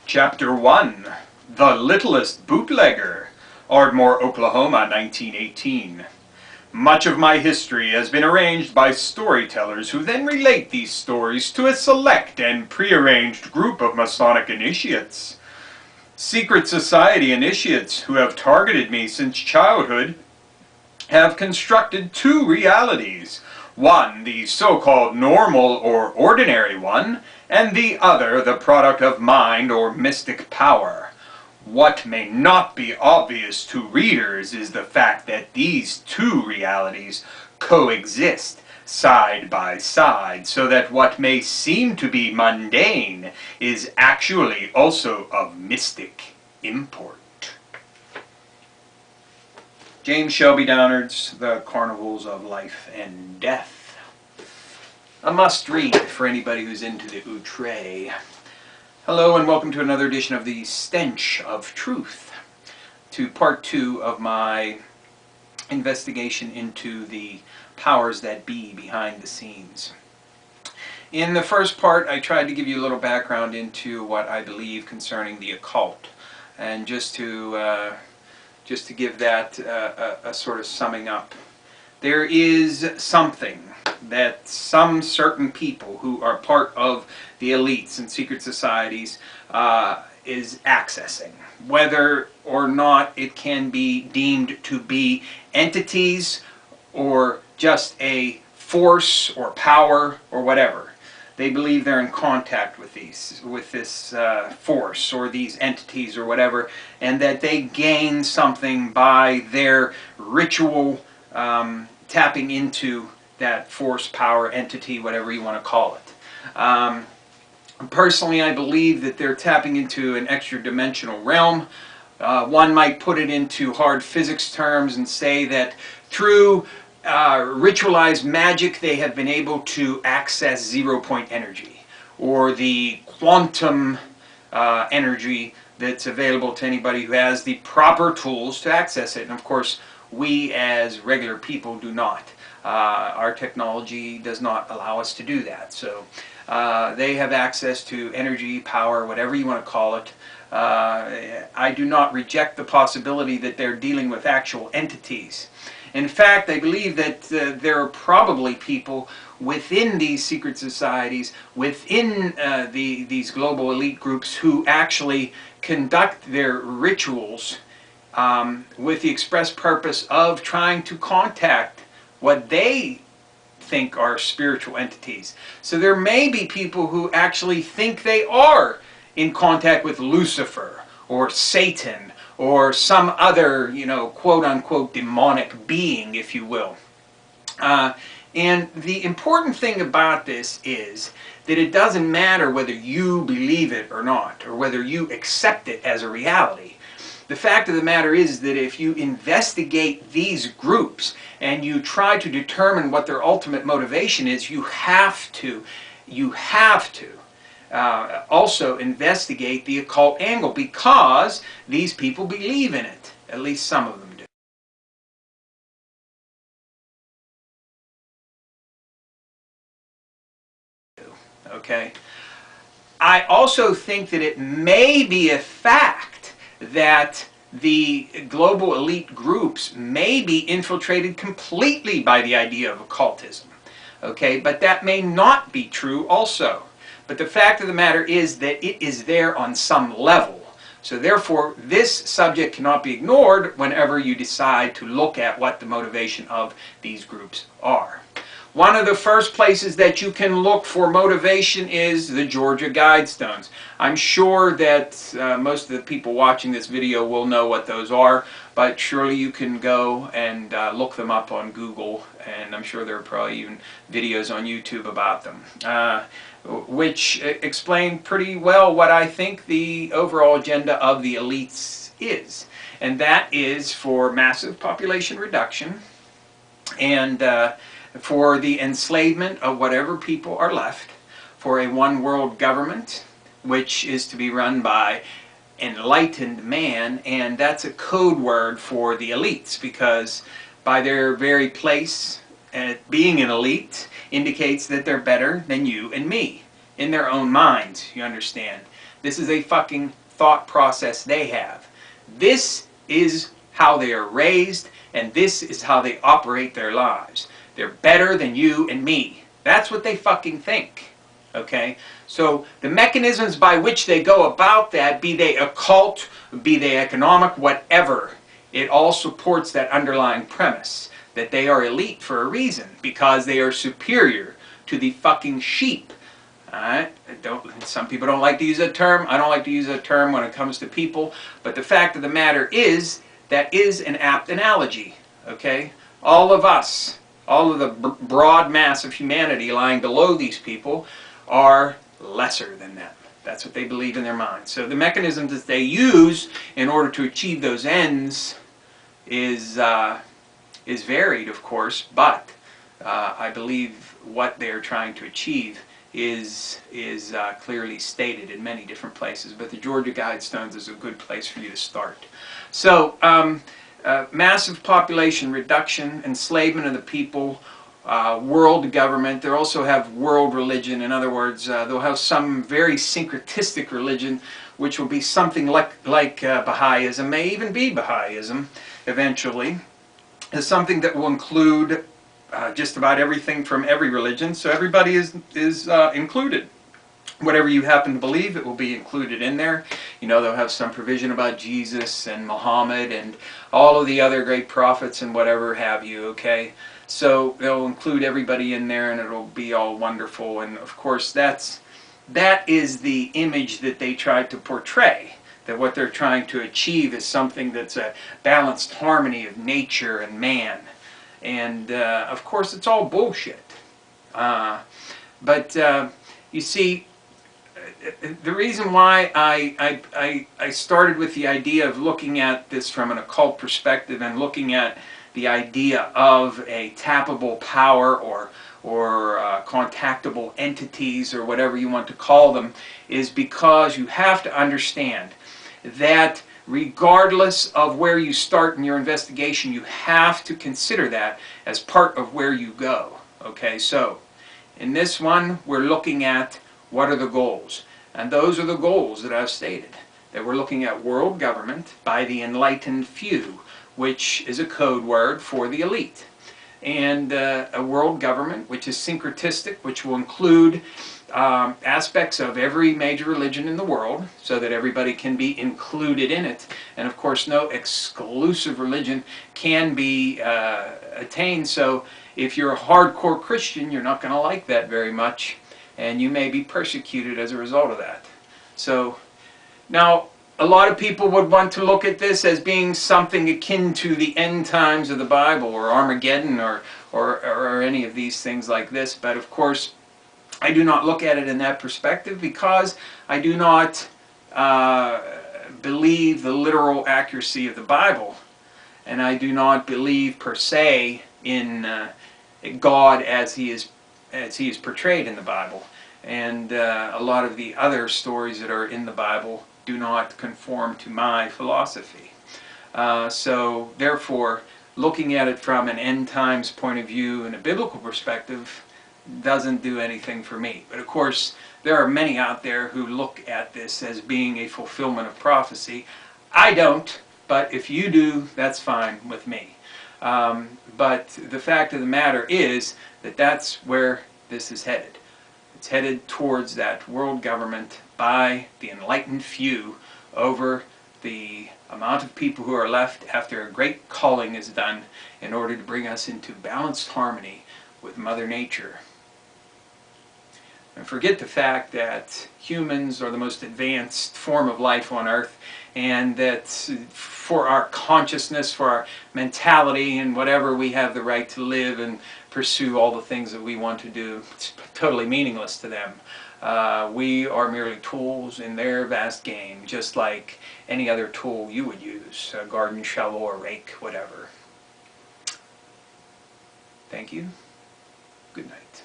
Chapter 1, The Littlest Bootlegger, Ardmore, Oklahoma, 1918. Much of my history has been arranged by storytellers who then relate these stories to a select and prearranged group of Masonic initiates. Secret society initiates who have targeted me since childhood have constructed two realities. One, the so-called normal or ordinary one, and the other, the product of mind or mystic power. What may not be obvious to readers is the fact that these two realities coexist side by side, so that what may seem to be mundane is actually also of mystic import. James Shelby Downard's The Carnivals of Life and Death. A must-read for anybody who's into the outre. Hello and welcome to another edition of the Stench of Truth, to part 2 of my investigation into the powers that be behind the scenes. In the first part, I tried to give you a little background into what I believe concerning the occult, and just to give that a sort of summing up. There is something that some certain people who are part of the elites and secret societies is accessing. Whether or not it can be deemed to be entities or just a force or power or whatever. They believe they're in contact with this force or these entities or whatever, and that they gain something by their ritual tapping into that force, power, entity, whatever you want to call it. Personally, I believe that they're tapping into an extra-dimensional realm. One might put it into hard physics terms and say that through ritualized magic they have been able to access zero-point energy, or the quantum energy that's available to anybody who has the proper tools to access it. And of course, we as regular people do not. Our technology does not allow us to do that. So they have access to energy, power, whatever you want to call it. I do not reject the possibility that they're dealing with actual entities. In fact, I believe that there are probably people within these secret societies, within these global elite groups, who actually conduct their rituals with the express purpose of trying to contact what they think are spiritual entities. So there may be people who actually think they are in contact with Lucifer or Satan or some other, quote-unquote demonic being, if you will. And the important thing about this is that it doesn't matter whether you believe it or not, or whether you accept it as a reality. The fact of the matter is that if you investigate these groups and you try to determine what their ultimate motivation is, you have to also investigate the occult angle, because these people believe in it. At least some of them do. Okay? I also think that it may be a fact that the global elite groups may be infiltrated completely by the idea of occultism. Okay? But that may not be true also. But the fact of the matter is that it is there on some level. So therefore, this subject cannot be ignored whenever you decide to look at what the motivation of these groups are. One of the first places that you can look for motivation is the Georgia Guidestones. I'm sure that most of the people watching this video will know what those are, but surely you can go and look them up on Google, and I'm sure there are probably even videos on YouTube about them, which explain pretty well what I think the overall agenda of the elites is. And that is for massive population reduction and for the enslavement of whatever people are left, for a one-world government, which is to be run by enlightened man, and that's a code word for the elites, because by their very place, being an elite indicates that they're better than you and me, in their own minds, you understand. This is a fucking thought process they have. This is how they are raised, and this is how they operate their lives. They're better than you and me. That's what they fucking think. Okay? So the mechanisms by which they go about that, be they occult, be they economic, whatever, it all supports that underlying premise that they are elite for a reason, because they are superior to the fucking sheep. Alright? Some people don't like to use that term. I don't like to use that term when it comes to people. But the fact of the matter is, that is an apt analogy. Okay? All of us, all of the broad mass of humanity lying below these people are lesser than them. That's what they believe in their minds. So the mechanisms that they use in order to achieve those ends is varied, of course, but I believe what they're trying to achieve is clearly stated in many different places. But the Georgia Guidestones is a good place for you to start. So massive population reduction, enslavement of the people, world government. They also have world religion. In other words, they'll have some very syncretistic religion, which will be something like Bahai'ism, may even be Bahai'ism eventually. Is something that will include just about everything from every religion, so everybody is included. Whatever you happen to believe, it will be included in there. You know, they'll have some provision about Jesus and Muhammad and all of the other great prophets and whatever have you, okay? So they'll include everybody in there, and it'll be all wonderful. And of course, that is the image that they try to portray. That what they're trying to achieve is something that's a balanced harmony of nature and man. And of course, it's all bullshit. But you see, the reason why I started with the idea of looking at this from an occult perspective and looking at the idea of a tappable power or contactable entities or whatever you want to call them is because you have to understand that regardless of where you start in your investigation, you have to consider that as part of where you go. Okay, so in this one, we're looking at what are the goals. And those are the goals that I've stated. That we're looking at world government by the enlightened few, which is a code word for the elite. And a world government which is syncretistic, which will include aspects of every major religion in the world, so that everybody can be included in it. And of course, no exclusive religion can be attained. So if you're a hardcore Christian, you're not going to like that very much, and you may be persecuted as a result of that. So now, a lot of people would want to look at this as being something akin to the end times of the Bible, or Armageddon, or any of these things like this. But of course, I do not look at it in that perspective, because I do not believe the literal accuracy of the Bible, and I do not believe per se in God as he is portrayed in the Bible. And a lot of the other stories that are in the Bible do not conform to my philosophy. So therefore, looking at it from an end times point of view and a biblical perspective doesn't do anything for me. But of course, there are many out there who look at this as being a fulfillment of prophecy. I don't, but if you do, that's fine with me. But the fact of the matter is that that's where this is headed. It's headed towards that world government by the enlightened few over the amount of people who are left after a great culling is done in order to bring us into balanced harmony with Mother Nature. And forget the fact that humans are the most advanced form of life on Earth, and that for our consciousness, for our mentality and whatever, we have the right to live and pursue all the things that we want to do. It's totally meaningless to them. We are merely tools in their vast game, just like any other tool you would use, a garden shovel or rake, whatever. Thank you. Good night.